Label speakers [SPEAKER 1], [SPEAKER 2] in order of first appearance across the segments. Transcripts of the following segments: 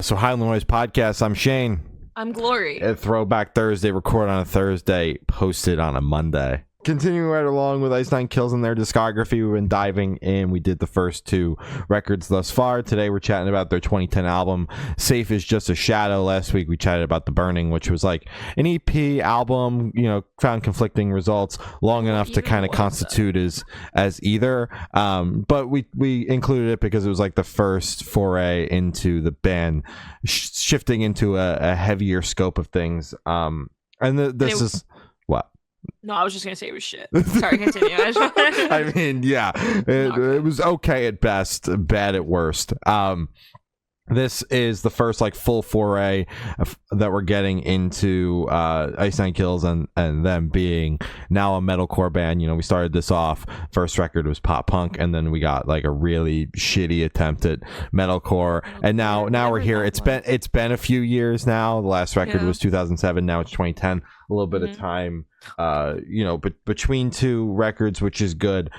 [SPEAKER 1] So Highland Noise Podcast, I'm Shane.
[SPEAKER 2] I'm Glory.
[SPEAKER 1] At Throwback Thursday, record on a Thursday, posted on a Monday. Continuing right along with Ice Nine Kills in their discography, we've been diving in. We did the first two records thus far. Today we're chatting about their 2010 album, Safe is Just a Shadow. Last week we chatted about The Burning, which was like an EP album, found conflicting results, long enough to kind of constitute as either. But we included it because it was like the first foray into the band shifting into a heavier scope of things. This is what?
[SPEAKER 2] No, I was just gonna say it was shit. Sorry, continue.
[SPEAKER 1] I mean, yeah, it was okay at best, bad at worst. This is the first like full foray that we're getting into Ice Nine Kills and them being now a metalcore band. We started this off. First record was pop punk, and then we got like a really shitty attempt at metalcore, and now we're here. It's been a few years now. The last record was 2007. Now it's 2010. A little bit of time, but between two records, which is good.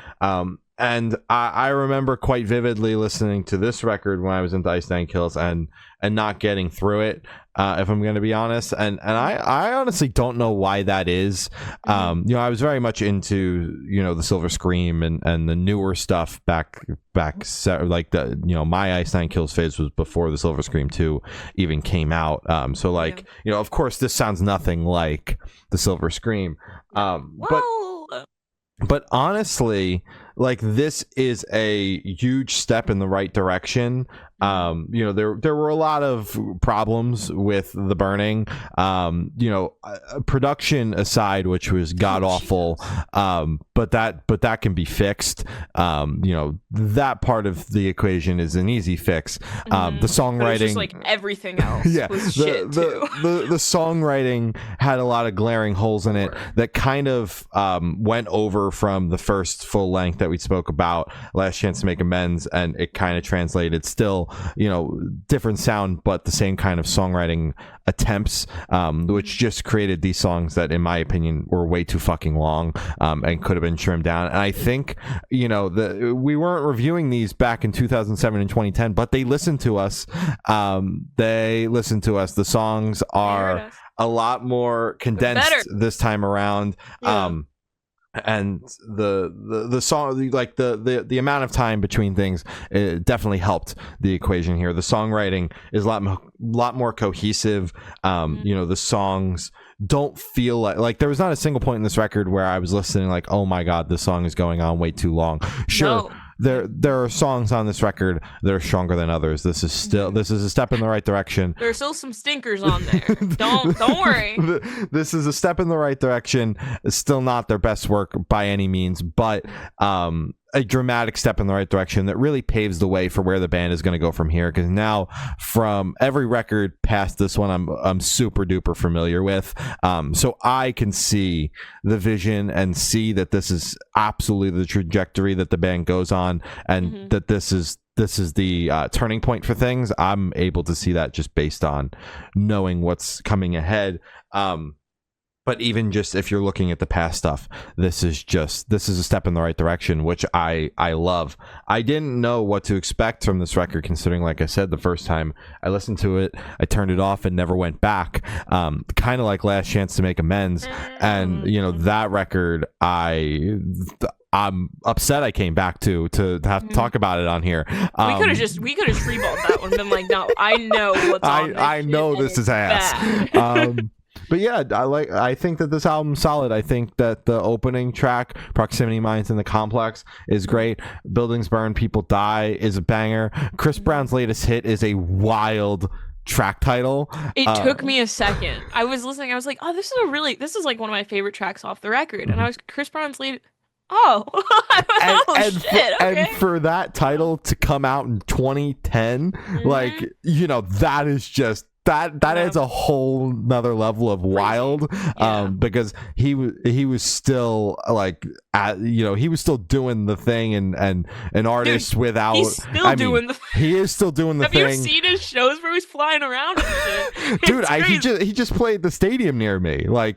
[SPEAKER 1] And I remember quite vividly listening to this record when I was into Ice Nine Kills and not getting through it, if I'm going to be honest. And I honestly don't know why that is. I was very much into, the Silver Scream and the newer stuff back like my Ice Nine Kills phase was before the Silver Scream 2 even came out. Of course this sounds nothing like the Silver Scream. But honestly, like, this is a huge step in the right direction. There were a lot of problems with The Burning, production aside, which was god awful, but that can be fixed. That part of the equation is an easy fix. The songwriting,
[SPEAKER 2] just like everything else, was shit too.
[SPEAKER 1] The songwriting had a lot of glaring holes in it that kind of went over from the first full length that we spoke about, Last Chance to Make Amends, and it kind of translated still, different sound, but the same kind of songwriting attempts, which just created these songs that, in my opinion, were way too fucking long, and could have been trimmed down. And I think, we weren't reviewing these back in 2007 and 2010, but they listened to us. The songs are a lot more condensed this time around. And the song, like the amount of time between things, it definitely helped the equation here. The songwriting is a lot more cohesive. The songs don't feel like there was not a single point in this record where I was listening like, oh my god, this song is going on way too long. Sure. No. There are songs on this record that are stronger than others. This is a step in the right direction.
[SPEAKER 2] There are still some stinkers on there. Don't worry.
[SPEAKER 1] This is a step in the right direction. It's still not their best work by any means, but a dramatic step in the right direction that really paves the way for where the band is going to go from here. Because now, from every record past this one, I'm super duper familiar with. So I can see the vision and see that this is absolutely the trajectory that the band goes on, and that this is the turning point for things. I'm able to see that just based on knowing what's coming ahead. But even just if you're looking at the past stuff, this is a step in the right direction, which I love. I didn't know what to expect from this record, considering, like I said, the first time I listened to it, I turned it off and never went back. Kind of like Last Chance to Make Amends. And, that record, I'm upset I came back to have to talk about it on here.
[SPEAKER 2] We could have just freeballed that one and been like, no, I know what's on this.
[SPEAKER 1] I know this is ass. But yeah, I think that this album's solid. I think that the opening track, Proximity Mines in the Complex, is great. Buildings Burn, People Die is a banger. Chris Brown's latest hit is a wild track title.
[SPEAKER 2] It took me a second. I was listening. I was like, oh, this is like one of my favorite tracks off the record. And I was Chris Brown's latest. Oh, shit. Okay.
[SPEAKER 1] And for that title to come out in 2010, that that adds a whole nother level of wild, because he was still like, he was still doing the thing, and an artist without.
[SPEAKER 2] He's still doing the.
[SPEAKER 1] He is still doing the thing.
[SPEAKER 2] Have you seen his shows where he's flying around and shit?
[SPEAKER 1] Dude, he just played the stadium near me. Like,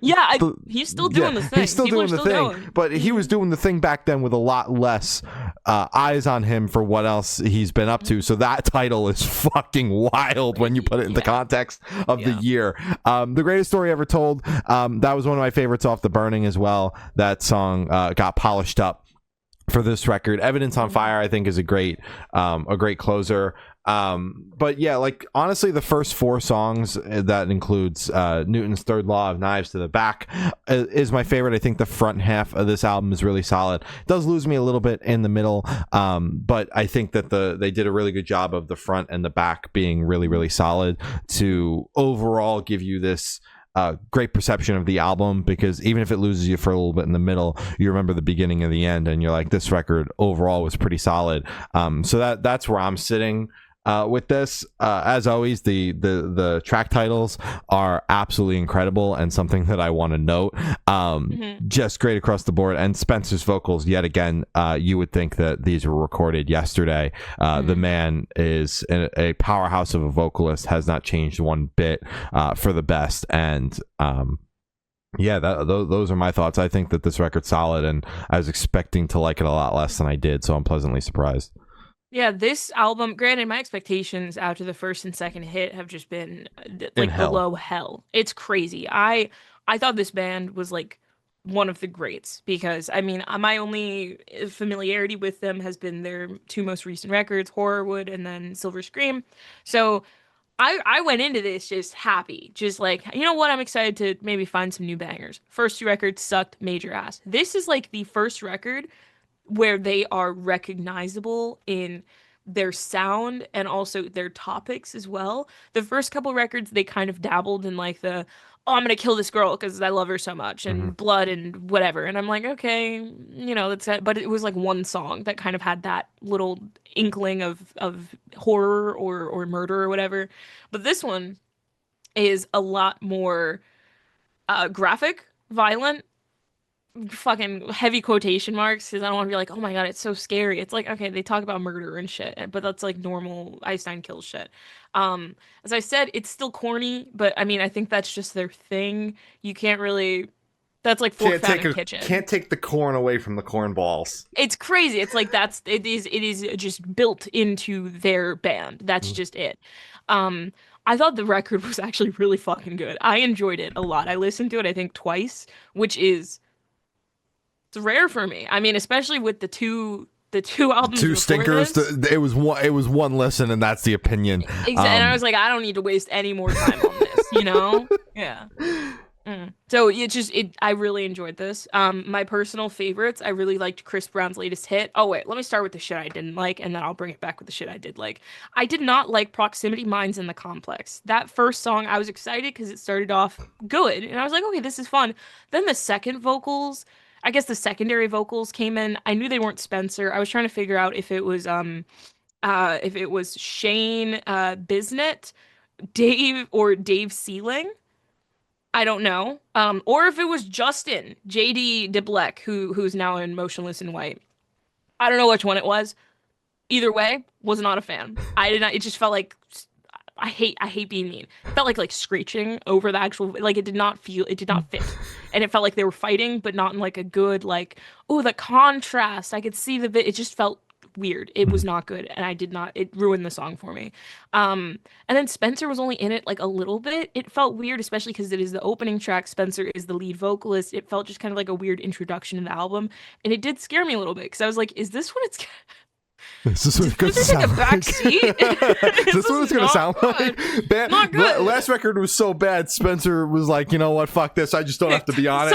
[SPEAKER 2] he's still doing the thing.
[SPEAKER 1] He's still doing the thing, but he was doing the thing back then with a lot less eyes on him for what else he's been up to. So that title is fucking wild when you put it in the context of the year. The Greatest Story Ever Told. That was one of my favorites off The Burning as well. That song got polished up for this record. Evidence on Fire, I think, is a great closer. But yeah, like, honestly, the first 4 songs, that includes Newton's Third Law of Knives to the Back, is my favorite. I think the front half of this album is really solid. It does lose me a little bit in the middle, but I think that they did a really good job of the front and the back being really, really solid to overall give you this great perception of the album, because even if it loses you for a little bit in the middle, you remember the beginning and the end, and you're like, this record overall was pretty solid. So that's where I'm sitting with this. As always, the track titles are absolutely incredible and something that I want to note. Just great across the board. And Spencer's vocals, yet again, you would think that these were recorded yesterday. The man is a powerhouse of a vocalist, has not changed one bit for the best. And those are my thoughts. I think that this record's solid, and I was expecting to like it a lot less than I did, so I'm pleasantly surprised.
[SPEAKER 2] Yeah, this album, granted, my expectations after the first and second hit have just been like below hell. It's crazy. I thought this band was like one of the greats, because I mean, my only familiarity with them has been their 2 most recent records, Horrorwood and then Silver Scream. So I went into this just happy, just like, you know what, I'm excited to maybe find some new bangers. First 2 records sucked major ass. This is like the first record where they are recognizable in their sound and also their topics as well. The first couple records, they kind of dabbled in like the, oh, I'm gonna kill this girl because I love her so much, and blood and whatever. And I'm like, okay, that's it. But it was like one song that kind of had that little inkling of horror or murder or whatever. But this one is a lot more graphic, violent, fucking heavy quotation marks, because I don't want to be like, oh my god, it's so scary. It's like, okay, they talk about murder and shit, but that's like normal Einstein kills shit. As I said, it's still corny, but I mean, I think that's just their thing. You can't really. That's like fork found in kitchen.
[SPEAKER 1] Can't take the corn away from the corn balls.
[SPEAKER 2] It's crazy. It's like it is just built into their band. That's just it. I thought the record was actually really fucking good. I enjoyed it a lot. I listened to it, I think, twice, which is. It's rare for me. I mean, especially with the two albums.
[SPEAKER 1] 2 stinkers. It was one listen, and that's the opinion.
[SPEAKER 2] Exactly. And I was like, I don't need to waste any more time on this. Yeah. So I really enjoyed this. My personal favorites, I really liked Chris Brown's latest hit. Oh wait, let me start with the shit I didn't like, and then I'll bring it back with the shit I did like. I did not like Proximity Mines in the Complex. That first song, I was excited because it started off good, and I was like, okay, this is fun. Then the second vocals, I guess the secondary vocals came in. I knew they weren't Spencer. I was trying to figure out if it was Shane Bisnet, Dave Sealing. I don't know. Or if it was Justin JD DeBleck, who's now in Motionless in White. I don't know which one it was. Either way, was not a fan. I did not. It just felt like. I hate being mean. It felt like screeching over the actual, like, it did not fit. And it felt like they were fighting, but not in like a good, like, oh, the contrast. I could see it just felt weird. It was not good. And it ruined the song for me. And then Spencer was only in it like a little bit. It felt weird, especially because it is the opening track. Spencer is the lead vocalist. It felt just kind of like a weird introduction to the album. And it did scare me a little bit, because I was like, is this what it's
[SPEAKER 1] Is this what it's going to sound like? Is this what it's going to sound like?
[SPEAKER 2] Not good.
[SPEAKER 1] Last record was so bad, Spencer was like, you know what, fuck this, I just don't have to be on it.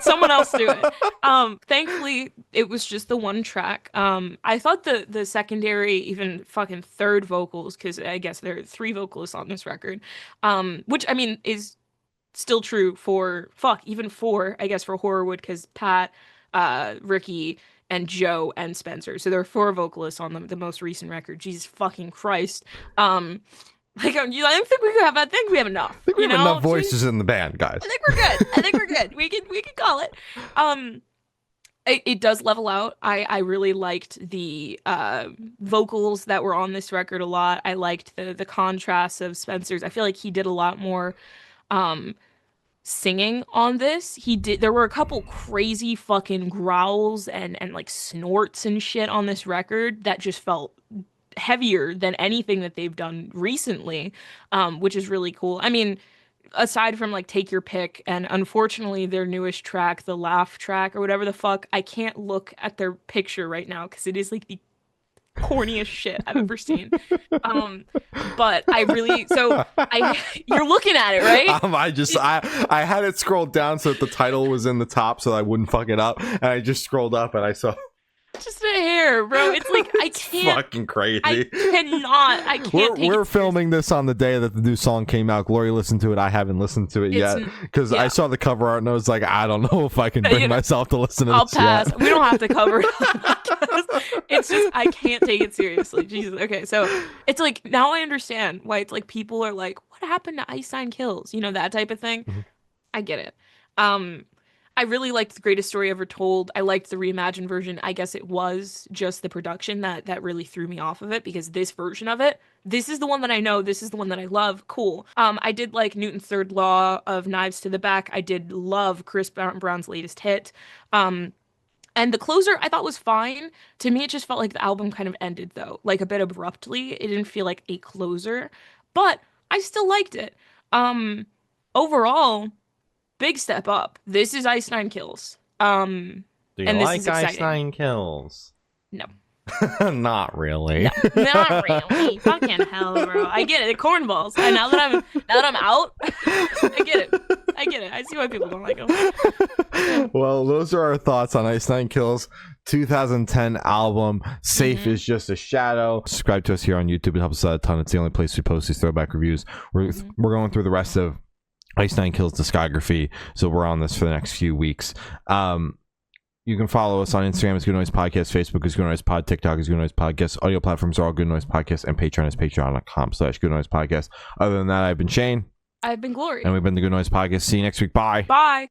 [SPEAKER 2] Someone else do it. Thankfully, it was just the one track. I thought the secondary, even fucking third vocals, because I guess there are 3 vocalists on this record, which, I mean, is still true for, I guess, for Horrorwood, because Pat, Ricky, and Joe and Spencer. So there are 4 vocalists on the most recent record. Jesus fucking Christ. Like, I don't think we have. I think we have enough.
[SPEAKER 1] I think we have enough voices in the band, guys.
[SPEAKER 2] I think we're good. I think we're good. We can call it. It does level out. I really liked the vocals that were on this record a lot. I liked the contrast of Spencer's. I feel like he did a lot more singing on this. There were a couple crazy fucking growls and like snorts and shit on this record that just felt heavier than anything that they've done recently, which is really cool. I mean, aside from like Take Your Pick and unfortunately their newest track, the Laugh track or whatever the fuck, I can't look at their picture right now because it is like the corniest shit I've ever seen. But I really, you're looking at it, right?
[SPEAKER 1] I had it scrolled down so that the title was in the top so that I wouldn't fuck it up, and I just scrolled up and I saw
[SPEAKER 2] just a hair, bro. It's like I can't.
[SPEAKER 1] Fucking crazy.
[SPEAKER 2] I can't.
[SPEAKER 1] We're filming this on the day that the new song came out. Glory listened to it. I haven't listened to it yet because I saw the cover art and I was like, I don't know if I can bring myself to listen to this. I'll pass.
[SPEAKER 2] Yet. We don't have to cover it. It's just I can't take it seriously. Jesus. Okay, so it's like now I understand why it's like people are like, what happened to Ice Nine Kills? You know, that type of thing. Mm-hmm. I get it. I really liked The Greatest Story Ever Told. I liked the reimagined version. I guess it was just the production that really threw me off of it because this version of it, this is the one that I know. This is the one that I love. Cool. I did like Newton's Third Law of Knives to the Back. I did love Chris Brown's latest hit. And the closer I thought was fine. To me, it just felt like the album kind of ended though, like a bit abruptly. It didn't feel like a closer, but I still liked it. Overall, big step up. This is Ice Nine Kills.
[SPEAKER 3] Do you like Ice Nine Kills?
[SPEAKER 2] No.
[SPEAKER 1] Not really.
[SPEAKER 2] No, not really. Fucking hell, bro. I get it. The cornballs. And now that I'm out, I get it. I see why people don't like them.
[SPEAKER 1] Well, those are our thoughts on Ice Nine Kills 2010 album. Safe is Just a Shadow. Subscribe to us here on YouTube. It helps us out a ton. It's the only place we post these throwback reviews. We're going through the rest of Ice Nine Kills discography, so we're on this for the next few weeks. You can follow us on Instagram as Good Noise Podcast, Facebook is Good Noise Pod, TikTok is Good Noise Podcast, audio platforms are all Good Noise Podcast, and Patreon is patreon.com/Good Noise Podcast. Other than that, I've been Shane.
[SPEAKER 2] I've been Glory.
[SPEAKER 1] And we've been the Good Noise Podcast. See you next week. Bye.
[SPEAKER 2] Bye.